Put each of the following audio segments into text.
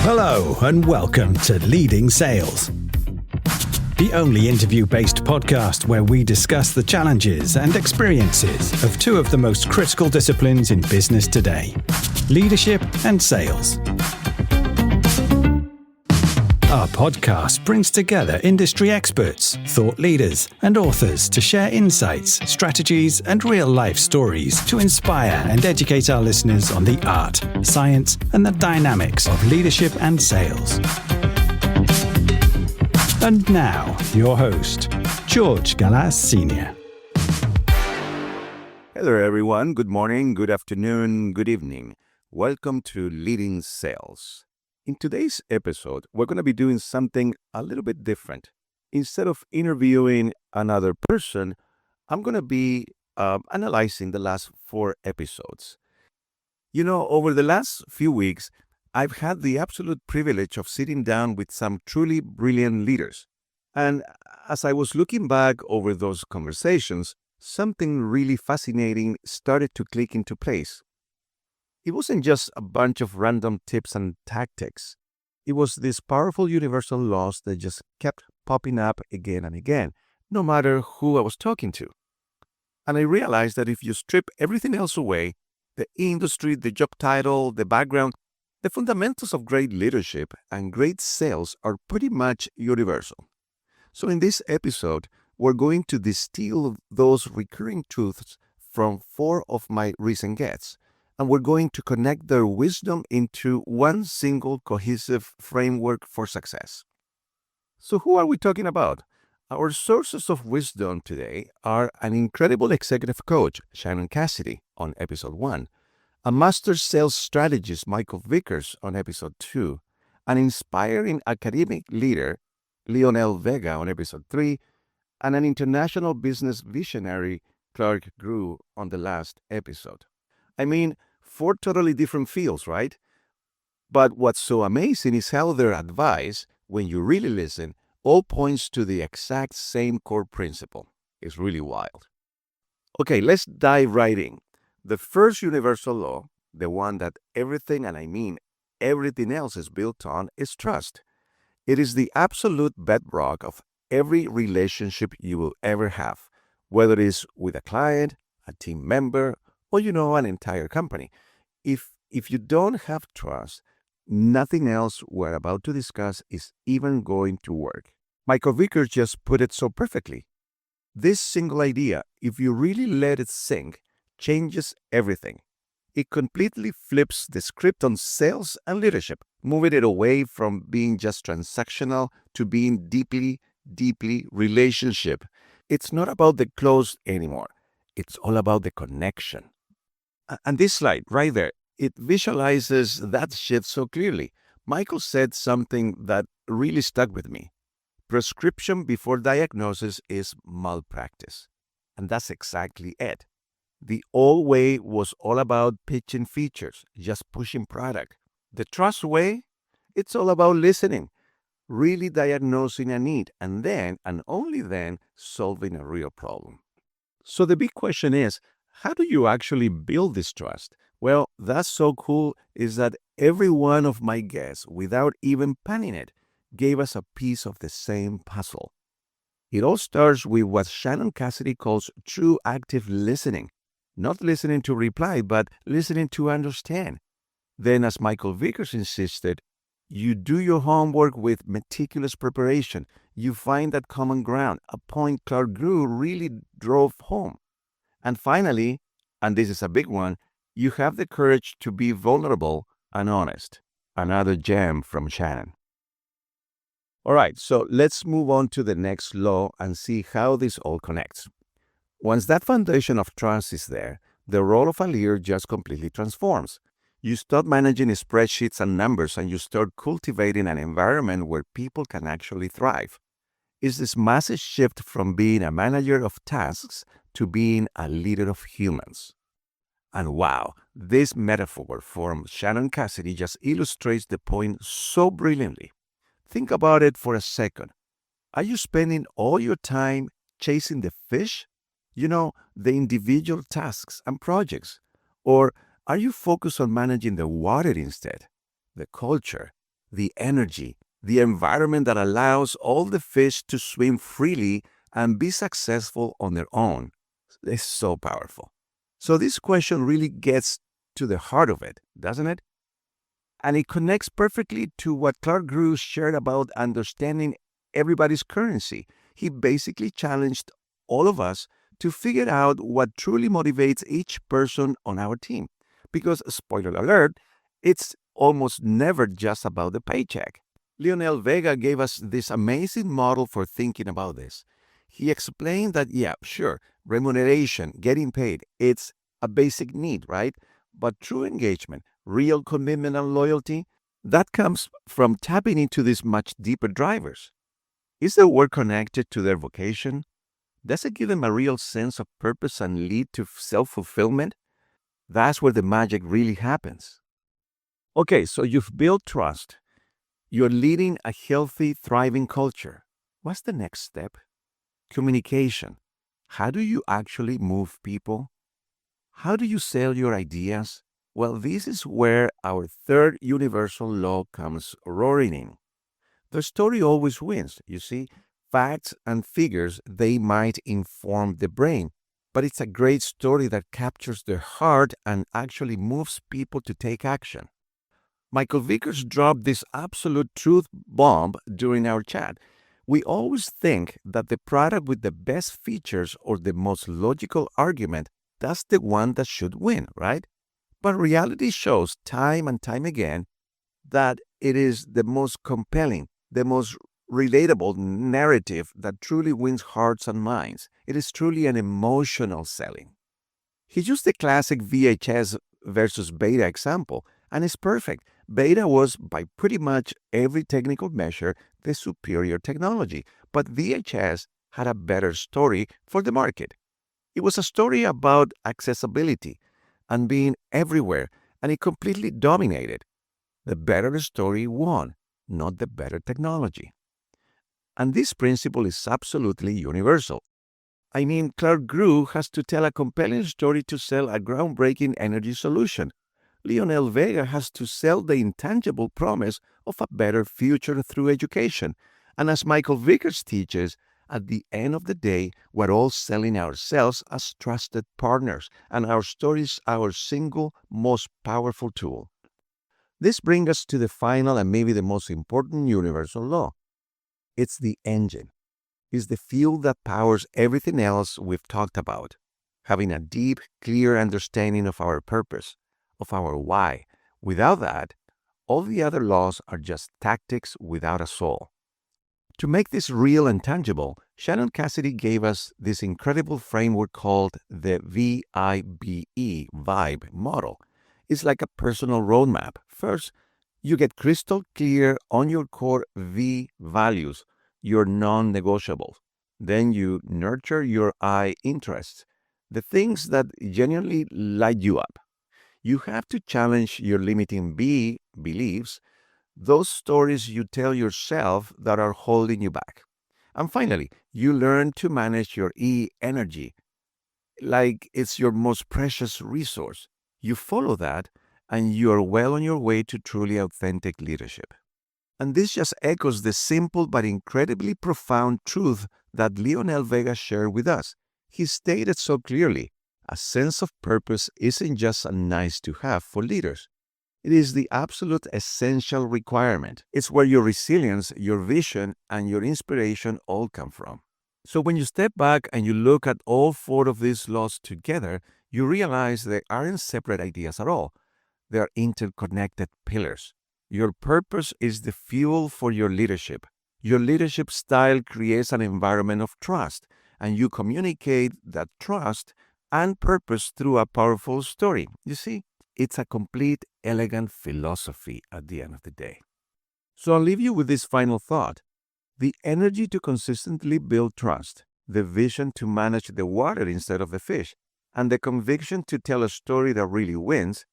Hello and welcome to Leading Sales, the only interview-based podcast where we discuss the challenges and experiences of two of the most critical disciplines in business today, leadership and sales. Our podcast brings together industry experts, thought leaders, and authors to share insights, strategies, and real-life stories to inspire and educate our listeners on the art, science, and the dynamics of leadership and sales. And now, your host, George Galaz Sr. Hello, everyone. Good morning, good afternoon, good evening. Welcome to Leading Sales. In today's episode, we're going to be doing something a little bit different. Instead of interviewing another person, I'm going to be analyzing the last 4 episodes. You know, over the last few weeks, I've had the absolute privilege of sitting down with some truly brilliant leaders. And as I was looking back over those conversations, something really fascinating started to click into place. It wasn't just a bunch of random tips and tactics. It was these powerful universal laws that just kept popping up again and again, no matter who I was talking to. And I realized that if you strip everything else away, the industry, the job title, the background, the fundamentals of great leadership and great sales are pretty much universal. So in this episode, we're going to distill those recurring truths from 4 of my recent guests. And we're going to connect their wisdom into one single cohesive framework for success. So who are we talking about? Our sources of wisdom today are an incredible executive coach, Shannon Cassidy, on episode 1, a master sales strategist, Michael Vickers, on episode 2, an inspiring academic leader, Lionel Vega, on episode 3, and an international business visionary, Clark Grew, on the last episode. I mean, 4 totally different fields, right? But what's so amazing is how their advice, when you really listen, all points to the exact same core principle. It's really wild. Okay, let's dive right in. The first universal law, the one that everything, and I mean everything else is built on, is trust. It is the absolute bedrock of every relationship you will ever have, whether it is with a client, a team member, or an entire company. If you don't have trust, nothing else we're about to discuss is even going to work. Michael Vickers just put it so perfectly. This single idea, if you really let it sink, changes everything. It completely flips the script on sales and leadership, moving it away from being just transactional to being deeply, deeply relationship. It's not about the close anymore. It's all about the connection. And this slide right there, it visualizes that shift so clearly. Michael said something that really stuck with me. Prescription before diagnosis is malpractice. And that's exactly it. The old way was all about pitching features, just pushing product. The trust way, it's all about listening, really diagnosing a need, and then, and only then, solving a real problem. So the big question is, how do you actually build this trust? Well, that's so cool is that every one of my guests, without even planning it, gave us a piece of the same puzzle. It all starts with what Shannon Cassidy calls true active listening. Not listening to reply, but listening to understand. Then, as Michael Vickers insisted, you do your homework with meticulous preparation. You find that common ground, a point Clark Grew really drove home. And finally, and this is a big one, you have the courage to be vulnerable and honest. Another gem from Shannon. All right, so let's move on to the next law and see how this all connects. Once that foundation of trust is there, the role of a leader just completely transforms. You stop managing spreadsheets and numbers and you start cultivating an environment where people can actually thrive. It's this massive shift from being a manager of tasks to being a leader of humans. And wow, this metaphor from Shannon Cassidy just illustrates the point so brilliantly. Think about it for a second. Are you spending all your time chasing the fish the individual tasks and projects? Or are you focused on managing the water instead? The culture, the energy, the environment that allows all the fish to swim freely and be successful on their own. It's so powerful. So this question really gets to the heart of it, doesn't it? And it connects perfectly to what Clark Grew shared about understanding everybody's currency. He basically challenged all of us to figure out what truly motivates each person on our team. Because, spoiler alert, it's almost never just about the paycheck. Lionel Vega gave us this amazing model for thinking about this. He explained that, yeah, sure, remuneration, getting paid, it's a basic need, right? But true engagement, real commitment and loyalty, that comes from tapping into these much deeper drivers. Is their work connected to their vocation? Does it give them a real sense of purpose and lead to self-fulfillment? That's where the magic really happens. Okay, so you've built trust. You're leading a healthy, thriving culture. What's the next step? Communication. How do you actually move people? How do you sell your ideas? Well, this is where our third universal law comes roaring in. The story always wins, you see. Facts and figures, they might inform the brain, but it's a great story that captures the heart and actually moves people to take action. Michael Vickers dropped this absolute truth bomb during our chat. We always think that the product with the best features or the most logical argument, that's the one that should win, right? But reality shows time and time again that it is the most compelling, the most relatable narrative that truly wins hearts and minds. It is truly an emotional selling. He used the classic VHS versus beta example, and it's perfect. Beta was, by pretty much every technical measure, the superior technology, but VHS had a better story for the market. It was a story about accessibility and being everywhere, and it completely dominated. The better story won, not the better technology. And this principle is absolutely universal. I mean, Clark Grew has to tell a compelling story to sell a groundbreaking energy solution. Lionel Vega has to sell the intangible promise of a better future through education. And as Michael Vickers teaches, at the end of the day, we're all selling ourselves as trusted partners, and our story is our single most powerful tool. This brings us to the final and maybe the most important universal law. It's the engine. It's the fuel that powers everything else we've talked about. Having a deep, clear understanding of our purpose, of our why. Without that, all the other laws are just tactics without a soul. To make this real and tangible, Shannon Cassidy gave us this incredible framework called the VIBE model. It's like a personal roadmap. First, you get crystal clear on your core V values, your non-negotiables. Then you nurture your I interests, the things that genuinely light you up. You have to challenge your limiting B beliefs, those stories you tell yourself that are holding you back. And finally, you learn to manage your E energy like it's your most precious resource. You follow that, and you are well on your way to truly authentic leadership. And this just echoes the simple but incredibly profound truth that Lionel Vega shared with us. He stated so clearly, a sense of purpose isn't just a nice to have for leaders. It is the absolute essential requirement. It's where your resilience, your vision, and your inspiration all come from. So when you step back and you look at all four of these laws together, you realize they aren't separate ideas at all. They are interconnected pillars. Your purpose is the fuel for your leadership. Your leadership style creates an environment of trust, and you communicate that trust and purpose through a powerful story. You see, it's a complete, elegant philosophy at the end of the day. So I'll leave you with this final thought. The energy to consistently build trust, the vision to manage the water instead of the fish, and the conviction to tell a story that really wins,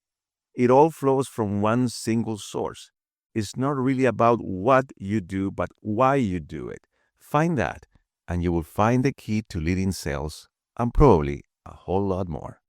it all flows from one single source. It's not really about what you do, but why you do it. Find that, and you will find the key to leading sales and probably a whole lot more.